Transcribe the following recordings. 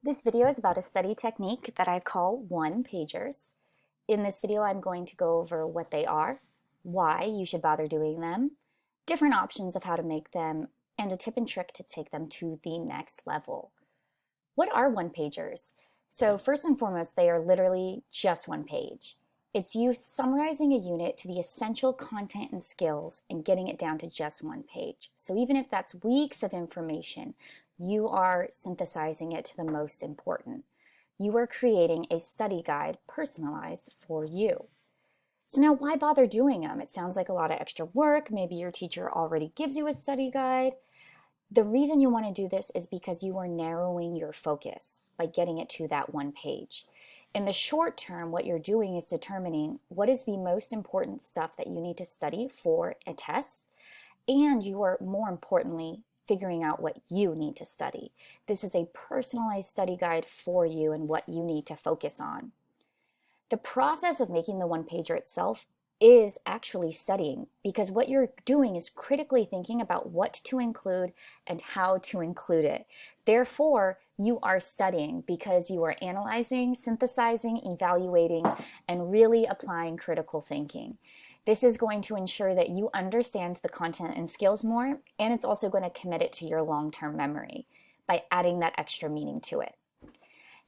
This video is about a study technique that I call one-pagers. In this video, I'm going to go over what they are, why you should bother doing them, different options of how to make them, and a tip and trick to take them to the next level. What are one-pagers? So first and foremost, they are literally just one page. It's you summarizing a unit to the essential content and skills and getting it down to just one page. So even if that's weeks of information, you are synthesizing it to the most important. You are creating a study guide personalized for you. So now why bother doing them? It sounds like a lot of extra work. Maybe your teacher already gives you a study guide. The reason you want to do this is because you are narrowing your focus by getting it to that one page. In the short term, what you're doing is determining what is the most important stuff that you need to study for a test, and you are, more importantly, figuring out what you need to study. This is a personalized study guide for you and what you need to focus on. The process of making the one-pager itself is actually studying, because what you're doing is critically thinking about what to include and how to include it. Therefore, you are studying because you are analyzing, synthesizing, evaluating, and really applying critical thinking. This is going to ensure that you understand the content and skills more, and it's also going to commit it to your long-term memory by adding that extra meaning to it.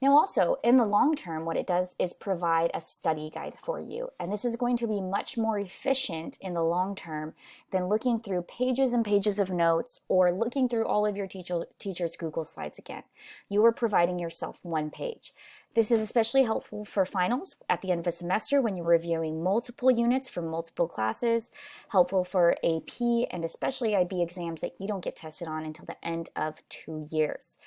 Now also, in the long term, what it does is provide a study guide for you. And this is going to be much more efficient in the long term than looking through pages and pages of notes or looking through all of your teacher's Google Slides again. You are providing yourself one page. This is especially helpful for finals at the end of a semester when you're reviewing multiple units from multiple classes, helpful for AP and especially IB exams that you don't get tested on until the end of 2 years.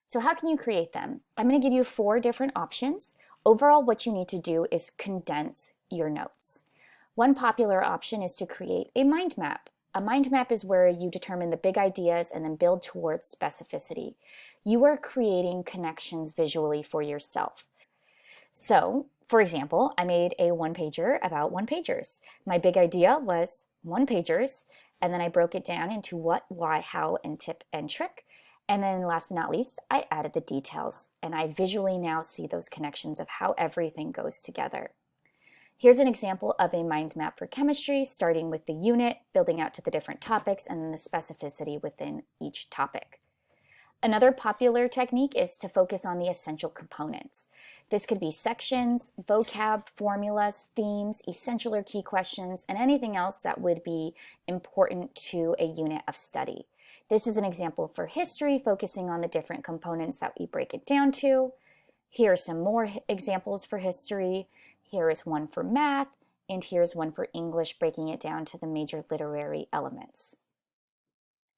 So how can you create them? I'm going to give you 4 different options. Overall, what you need to do is condense your notes. One popular option is to create a mind map. A mind map is where you determine the big ideas and then build towards specificity. You are creating connections visually for yourself. So, for example, I made a one-pager about one-pagers. My big idea was one-pagers, and then I broke it down into what, why, how, and tip and trick. And then last but not least, I added the details, and I visually now see those connections of how everything goes together. Here's an example of a mind map for chemistry, starting with the unit, building out to the different topics, and then the specificity within each topic. Another popular technique is to focus on the essential components. This could be sections, vocab, formulas, themes, essential or key questions, and anything else that would be important to a unit of study. This is an example for history, focusing on the different components that we break it down to. Here are some more examples for history. Here is one for math, and here's one for English, breaking it down to the major literary elements.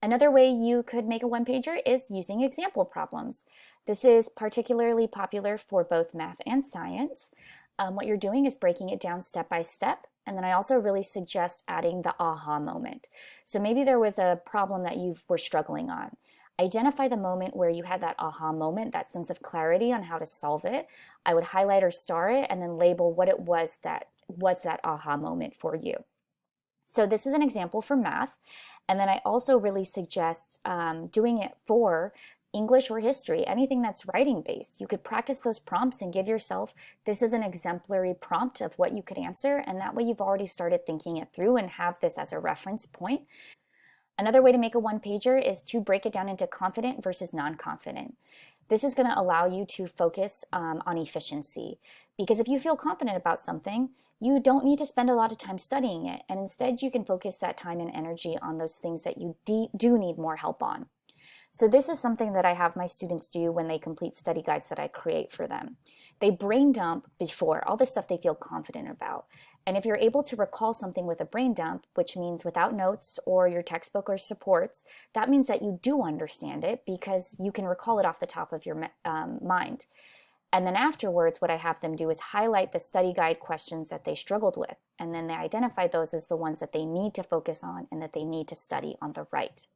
Another way you could make a one-pager is using example problems. This is particularly popular for both math and science. What you're doing is breaking it down step by step. And then I also really suggest adding the aha moment. So maybe there was a problem that you were struggling on. Identify the moment where you had that aha moment, that sense of clarity on how to solve it. I would highlight or star it and then label what it was that aha moment for you. So this is an example for math. And then I also really suggest doing it for English or history, anything that's writing based. You could practice those prompts and give yourself, this is an exemplary prompt of what you could answer, and that way you've already started thinking it through and have this as a reference point. Another way to make a one-pager is to break it down into confident versus non-confident. This is going to allow you to focus on efficiency, because if you feel confident about something, you don't need to spend a lot of time studying it, and instead you can focus that time and energy on those things that you do need more help on. So this is something that I have my students do when they complete study guides that I create for them. They brain dump before all the stuff they feel confident about. And if you're able to recall something with a brain dump, which means without notes or your textbook or supports, that means that you do understand it because you can recall it off the top of your mind. And then afterwards, what I have them do is highlight the study guide questions that they struggled with. And then they identify those as the ones that they need to focus on and that they need to study on the right.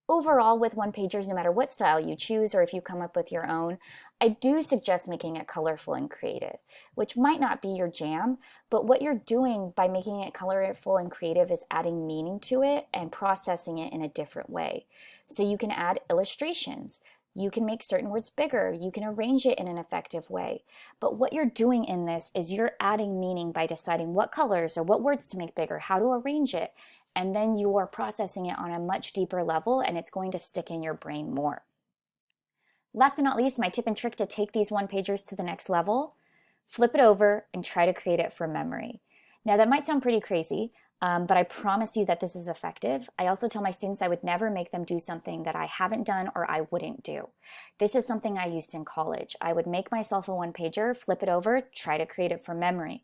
Overall, with one-pagers, no matter what style you choose or if you come up with your own, I do suggest making it colorful and creative, which might not be your jam, but what you're doing by making it colorful and creative is adding meaning to it and processing it in a different way. So you can add illustrations. You can make certain words bigger. You can arrange it in an effective way. But what you're doing in this is you're adding meaning by deciding what colors or what words to make bigger, how to arrange it, and then you are processing it on a much deeper level, and it's going to stick in your brain more. Last but not least, my tip and trick to take these one-pagers to the next level: flip it over and try to create it from memory. Now that might sound pretty crazy, but I promise you that this is effective. I also tell my students I would never make them do something that I haven't done or I wouldn't do. This is something I used in college. I would make myself a one-pager, flip it over, try to create it from memory.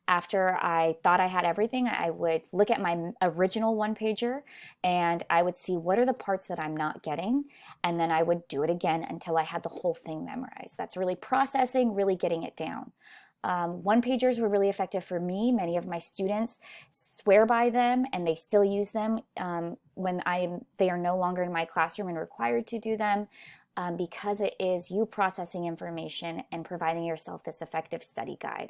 After I thought I had everything, I would look at my original one-pager and I would see what are the parts that I'm not getting, and then I would do it again until I had the whole thing memorized. That's really processing, really getting it down. One-pagers were really effective for me. Many of my students swear by them and they still use them when they are no longer in my classroom and required to do them, because it is you processing information and providing yourself this effective study guide.